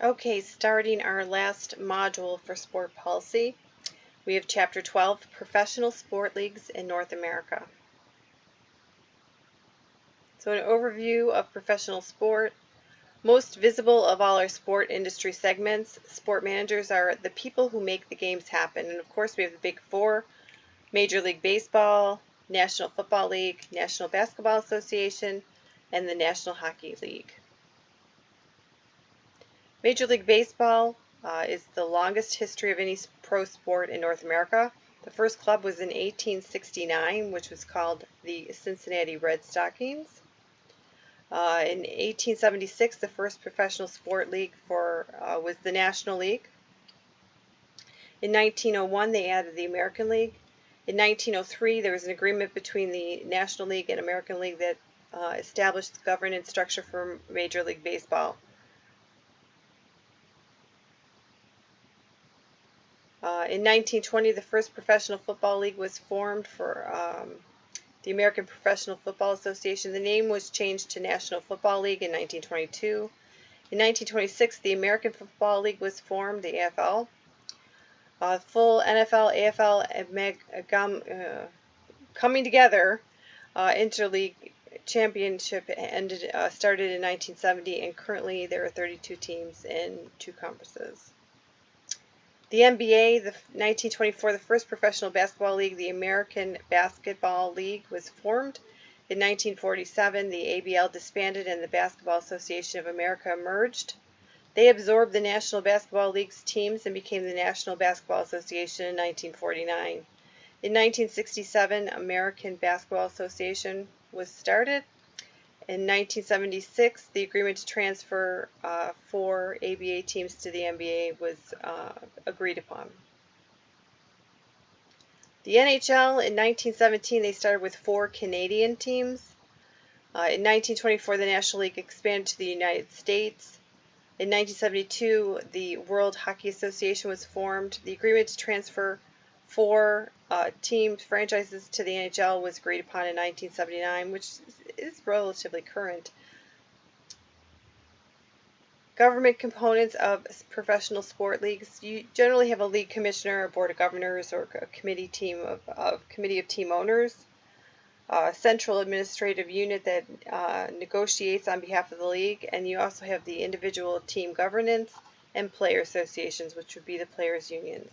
Okay, starting our last module for sport policy, we have Chapter 12, Professional Sport Leagues in North America. So an overview of professional sport. Most visible of all our sport industry segments, sport managers are the people who make the games happen. And of course we have the big four: Major League Baseball, National Football League, National Basketball Association, and the National Hockey League. Major League Baseball is the longest history of any pro sport in North America. The first club was in 1869, which was called the Cincinnati Red Stockings. In 1876, the first professional sport league was the National League. In 1901, they added the American League. In 1903, there was an agreement between the National League and American League that established the governance structure for Major League Baseball. In 1920, the first professional football league was formed for the American Professional Football Association. The name was changed to National Football League in 1922. In 1926, the American Football League was formed, the AFL. Full NFL, AFL, coming together, interleague championship started in 1970, and currently there are 32 teams in 2 conferences. The NBA, the 1924, the first professional basketball league, the American Basketball League, was formed. In 1947, the ABL disbanded and the Basketball Association of America emerged. They absorbed the National Basketball League's teams and became the National Basketball Association in 1949. In 1967, American Basketball Association was started. In 1976, the agreement to transfer 4 ABA teams to the NBA was agreed upon. The NHL, in 1917, they started with 4 Canadian teams. In 1924, the National League expanded to the United States. In 1972, the World Hockey Association was formed. The agreement to transfer 4 franchises to the NHL was agreed upon in 1979, which is relatively current. Government components of professional sport leagues. You generally have a league commissioner, a board of governors, or a committee of team owners. A central administrative unit that negotiates on behalf of the league, and you also have the individual team governance and player associations, which would be the players' unions.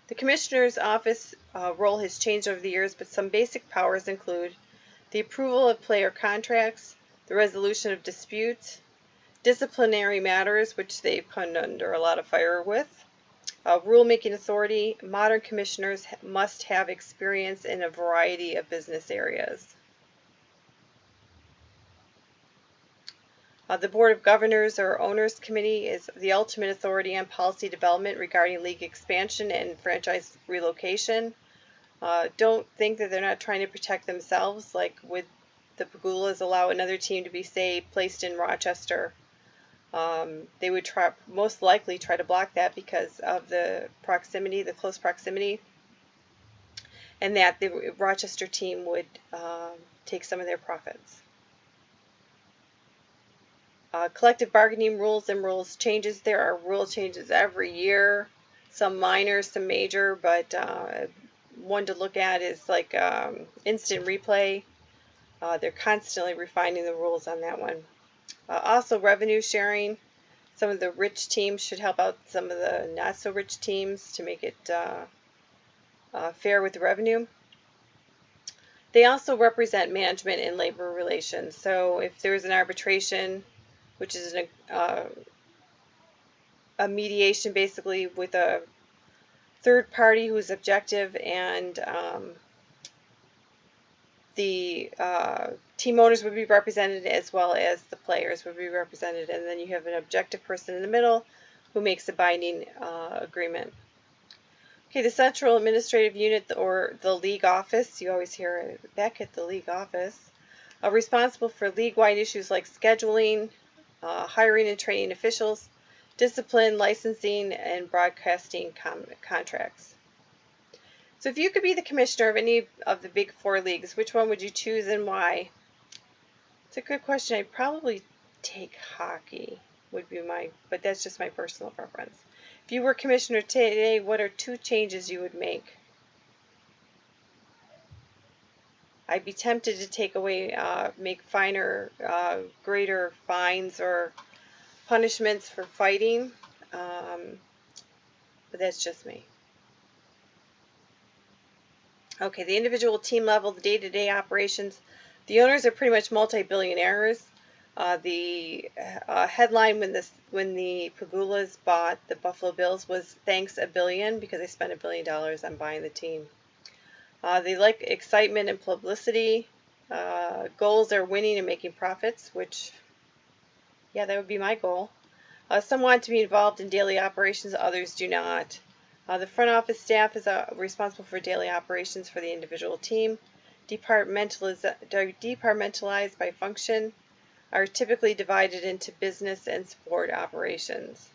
The commissioner's office role has changed over the years, but some basic powers include the approval of player contracts, the resolution of disputes, disciplinary matters, which they've come under a lot of fire with, rulemaking authority. Modern commissioners must have experience in a variety of business areas. The Board of Governors or Owners Committee is the ultimate authority on policy development regarding league expansion and franchise relocation. Don't think that they're not trying to protect themselves, like with the Pegulas allow another team to be, say, placed in Rochester. They would most likely try to block that because of the proximity, the close proximity, and that the Rochester team would take some of their profits. Collective bargaining rules and rules changes. There are rule changes every year, some minor, some major, but one to look at is like instant replay. They're constantly refining the rules on that one. Also revenue sharing. Some of the rich teams should help out some of the not so rich teams to make it fair with the revenue. They also represent management and labor relations. So if there's an arbitration, which is a mediation basically with a third party who's objective, and the team owners would be represented as well as the players would be represented, and then you have an objective person in the middle who makes a binding agreement. Okay, the central administrative unit or the league office, you always hear back at the league office, responsible for league-wide issues like scheduling, hiring and training officials, discipline, licensing, and broadcasting contracts. So if you could be the commissioner of any of the big 4 leagues, which one would you choose and why? It's a good question. I'd probably take hockey would be but that's just my personal preference. If you were commissioner today, what are 2 changes you would make? I'd be tempted to take away, make greater fines or punishments for fighting, but that's just me. Okay, the individual team level, the day-to-day operations. The owners are pretty much multi-billionaires. The headline when the Pagulas bought the Buffalo Bills was "Thanks $1 billion" because they spent $1 billion on buying the team. They like excitement and publicity. Goals are winning and making profits, which, yeah, that would be my goal. Some want to be involved in daily operations, others do not. The front office staff is responsible for daily operations for the individual team. Departmentalized by function, are typically divided into business and support operations.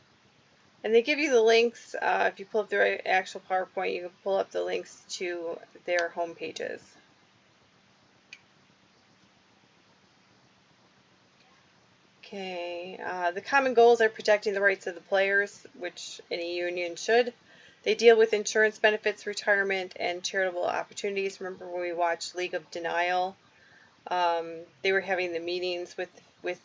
And they give you the links. If you pull up their actual PowerPoint, you can pull up the links to their home pages. Okay, the common goals are protecting the rights of the players, which any union should. They deal with insurance benefits, retirement, and charitable opportunities. Remember when we watched League of Denial? They were having the meetings with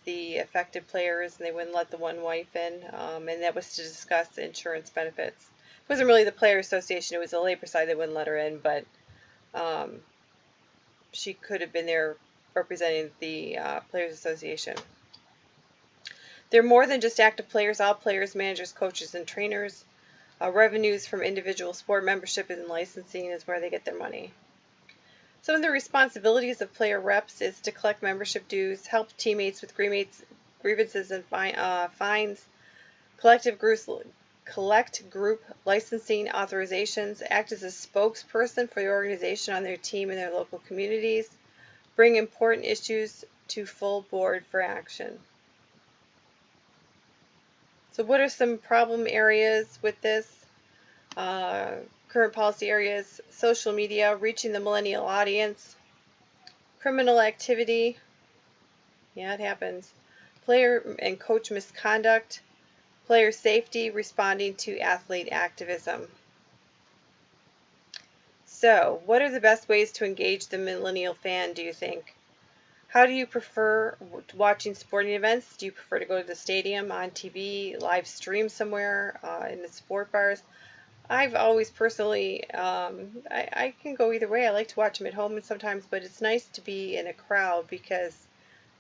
the affected players, and they wouldn't let the one wife in, and that was to discuss insurance benefits. It wasn't really the player association; it was the labor side that wouldn't let her in, but she could have been there representing the players association. They're more than just active players. All players, managers, coaches, and trainers. Revenues from individual sport membership and licensing is where they get their money. Some of the responsibilities of player reps is to collect membership dues, help teammates with grievances and fines, collect group licensing authorizations, act as a spokesperson for the organization on their team and their local communities, bring important issues to full board for action. So what are some problem areas with this? Current policy areas: social media, reaching the millennial audience, criminal activity, yeah, it happens, player and coach misconduct, player safety, responding to athlete activism. So, what are the best ways to engage the millennial fan, do you think? How do you prefer watching sporting events? Do you prefer to go to the stadium, on TV, live stream somewhere, in the sport bars? I've always personally, I can go either way. I like to watch them at home and sometimes, but it's nice to be in a crowd because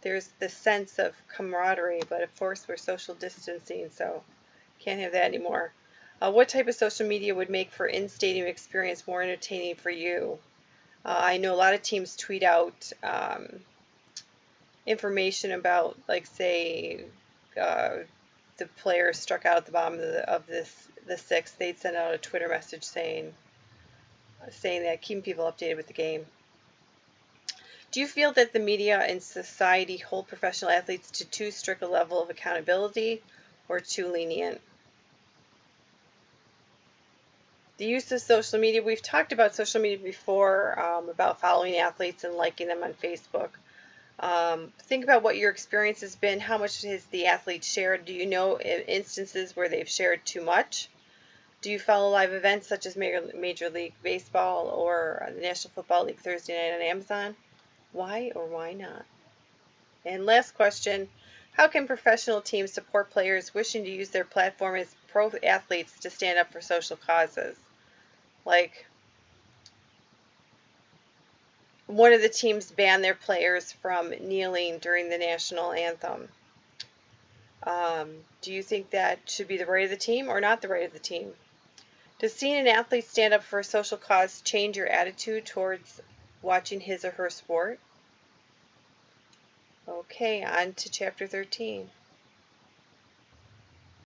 there's this sense of camaraderie, but of course we're social distancing, so can't have that anymore. What type of social media would make for in-stadium experience more entertaining for you? I know a lot of teams tweet out information about, like, say, the player struck out at the bottom of the sixth. They'd send out a Twitter message saying that, keeping people updated with the game. Do you feel that the media and society hold professional athletes to too strict a level of accountability or too lenient? The use of social media. We've talked about social media before, about following athletes and liking them on Facebook. Think about what your experience has been. How much has the athlete shared? Do you know instances where they've shared too much? Do you follow live events such as Major League Baseball or the National Football League Thursday night on Amazon? Why or why not? And last question, how can professional teams support players wishing to use their platform as pro athletes to stand up for social causes? Like, one of the teams banned their players from kneeling during the national anthem. Do you think that should be the right of the team or not the right of the team? Does seeing an athlete stand up for a social cause change your attitude towards watching his or her sport? Okay, on to chapter 13.